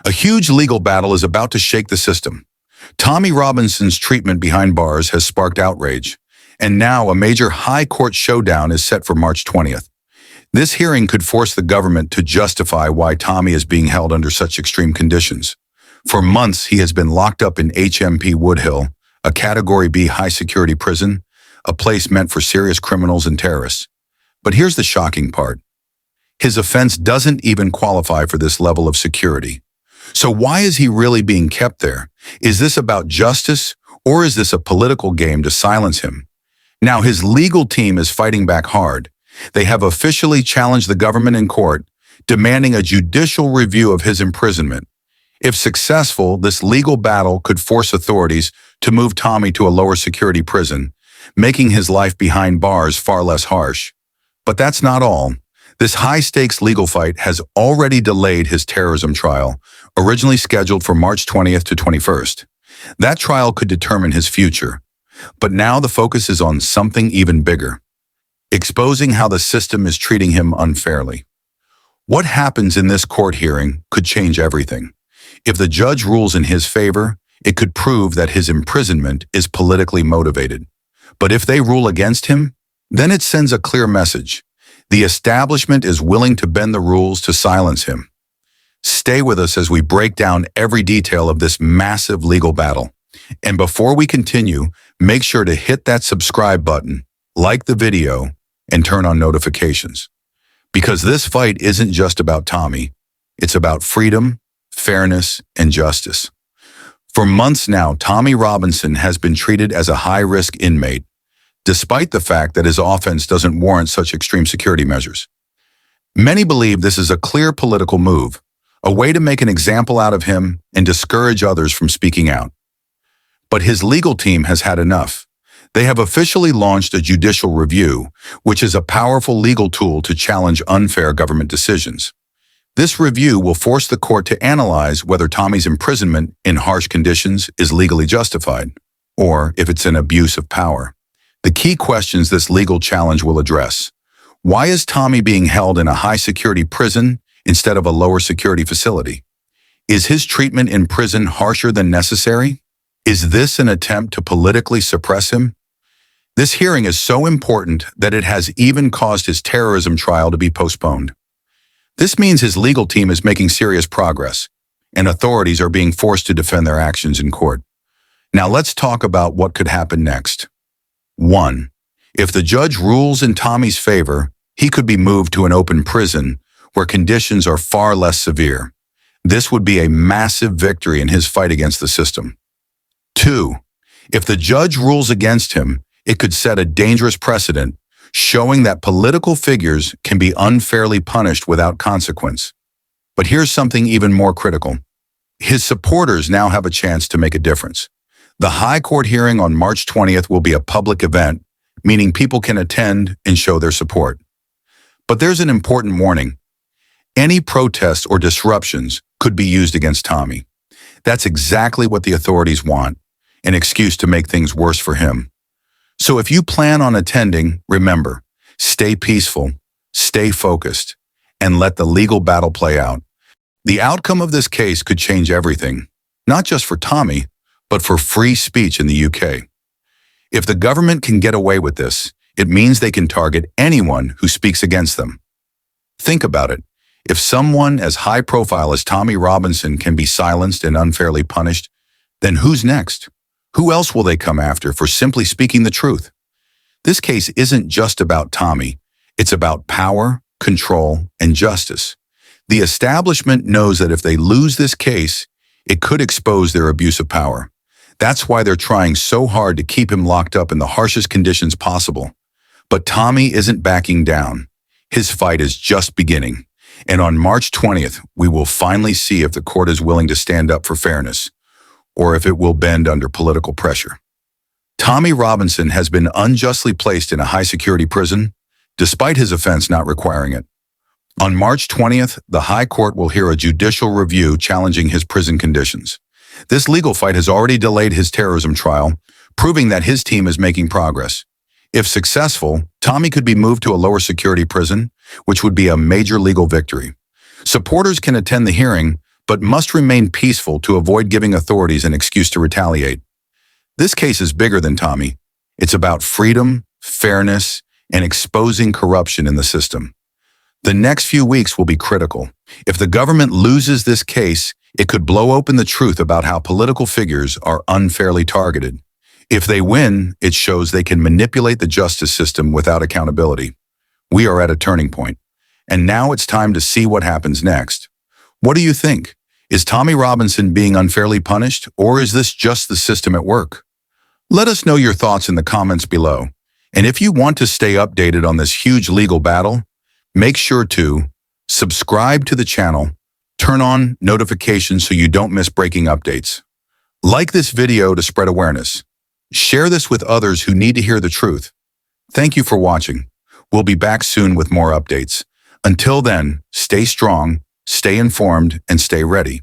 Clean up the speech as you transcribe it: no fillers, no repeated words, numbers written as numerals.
A huge legal battle is about to shake the system. Tommy Robinson's treatment behind bars has sparked outrage, and now a major high court showdown is set for March 20th. This hearing could force the government to justify why Tommy is being held under such extreme conditions. For months, he has been locked up in HMP Woodhill, a Category B high-security prison, a place meant for serious criminals and terrorists. But here's the shocking part. His offense doesn't even qualify for this level of security. So why is he really being kept there? Is this about justice, or is this a political game to silence him? Now, his legal team is fighting back hard. They have officially challenged the government in court, demanding a judicial review of his imprisonment. If successful, this legal battle could force authorities to move Tommy to a lower security prison, making his life behind bars far less harsh. But that's not all. This high-stakes legal fight has already delayed his terrorism trial, originally scheduled for March 20th to 21st. That trial could determine his future. But now the focus is on something even bigger, exposing how the system is treating him unfairly. What happens in this court hearing could change everything. If the judge rules in his favor, it could prove that his imprisonment is politically motivated. But if they rule against him, then it sends a clear message. The establishment is willing to bend the rules to silence him. Stay with us as we break down every detail of this massive legal battle. And before we continue, make sure to hit that subscribe button, like the video, and turn on notifications. Because this fight isn't just about Tommy. It's about freedom, fairness, and justice. For months now, Tommy Robinson has been treated as a high-risk inmate, despite the fact that his offense doesn't warrant such extreme security measures. Many believe this is a clear political move, a way to make an example out of him and discourage others from speaking out. But his legal team has had enough. They have officially launched a judicial review, which is a powerful legal tool to challenge unfair government decisions. This review will force the court to analyze whether Tommy's imprisonment in harsh conditions is legally justified, or if it's an abuse of power. The key questions this legal challenge will address. Why is Tommy being held in a high-security prison instead of a lower-security facility? Is his treatment in prison harsher than necessary? Is this an attempt to politically suppress him? This hearing is so important that it has even caused his terrorism trial to be postponed. This means his legal team is making serious progress, and authorities are being forced to defend their actions in court. Now let's talk about what could happen next. 1. If the judge rules in Tommy's favor, he could be moved to an open prison where conditions are far less severe. This would be a massive victory in his fight against the system. 2. If the judge rules against him, it could set a dangerous precedent, showing that political figures can be unfairly punished without consequence. But here's something even more critical. His supporters now have a chance to make a difference. The High Court hearing on March 20th will be a public event, meaning people can attend and show their support. But there's an important warning. Any protests or disruptions could be used against Tommy. That's exactly what the authorities want, an excuse to make things worse for him. So if you plan on attending, remember, stay peaceful, stay focused, and let the legal battle play out. The outcome of this case could change everything, not just for Tommy, but for free speech in the UK. If the government can get away with this, it means they can target anyone who speaks against them. Think about it. If someone as high profile as Tommy Robinson can be silenced and unfairly punished, then who's next? Who else will they come after for simply speaking the truth? This case isn't just about Tommy. It's about power, control, and justice. The establishment knows that if they lose this case, it could expose their abuse of power. That's why they're trying so hard to keep him locked up in the harshest conditions possible. But Tommy isn't backing down. His fight is just beginning. And on March 20th, we will finally see if the court is willing to stand up for fairness, or if it will bend under political pressure. Tommy Robinson has been unjustly placed in a high-security prison, despite his offense not requiring it. On March 20th, the High Court will hear a judicial review challenging his prison conditions. This legal fight has already delayed his terrorism trial, proving that his team is making progress. If successful, Tommy could be moved to a lower security prison, which would be a major legal victory. Supporters can attend the hearing, but must remain peaceful to avoid giving authorities an excuse to retaliate. This case is bigger than Tommy. It's about freedom, fairness, and exposing corruption in the system. The next few weeks will be critical. If the government loses this case, it could blow open the truth about how political figures are unfairly targeted. If they win, it shows they can manipulate the justice system without accountability. We are at a turning point, and now it's time to see what happens next. What do you think? Is Tommy Robinson being unfairly punished, or is this just the system at work? Let us know your thoughts in the comments below. And if you want to stay updated on this huge legal battle, make sure to subscribe to the channel, turn on notifications so you don't miss breaking updates. Like this video to spread awareness. Share this with others who need to hear the truth. Thank you for watching. We'll be back soon with more updates. Until then, stay strong, stay informed, and stay ready.